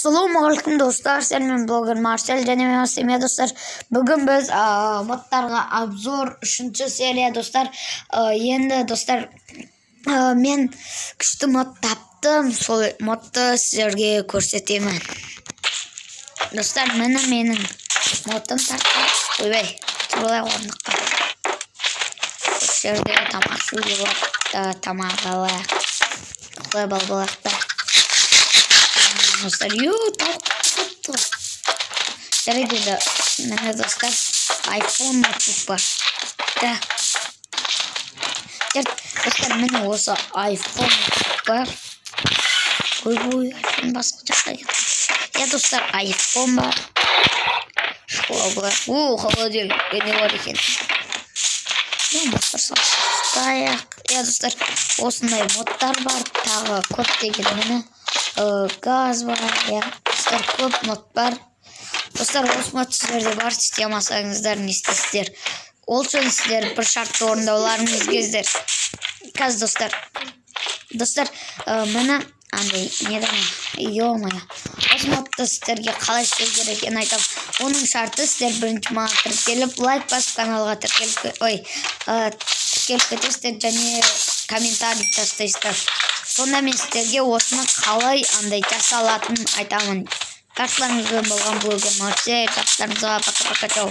Assalamualaikum dostlar, sen men blogger Marcel және мен Семия достар. Бүгін біз модтарға обзор 3-ші серия достар. Енді достар, мен күшті мод таптым, сол модты сіздерге көрсетемін. Достар, менің модтым тартқан. Ойбай, тұрғылай орындыққа. Осы жерде тамақ жеуге болады, тамақ алайық. Құлай балбалақта. Dostlar, tuttu. Derecede bana dostlar iPhone notebook var. Dostlar bana olsa iPhone notebook var. Koy iPhone basacak. Ya dostlar iPhone var. Şola var. Hava değil. Beni var iken. Ya dostlar ya dostlar osындай modlar var. Tağı kod деген bana. Gaz var ya. Dostlar көп mod var. Dostlar осы mod сіздерде бар, істемасаңыздар не істейсіздер? Ол үшін сіздер бір шартты орындауларыңыз кездер. Қазір достар, мына андай неден ё-моё. Осы модты сіздерге қалай істеу керек екенін айтамын. Оның шарты сіздер бірінші маған тіркеліп, лайк басып каналға тіркеліп кетесіздер және комментарий тастайсыздар. Сонда мен сіздерге осыны қалай андай жасалатынын айтамын. Қарсыларыңызбен болған блогер Марсель, жақсыларыңызға пока-пока.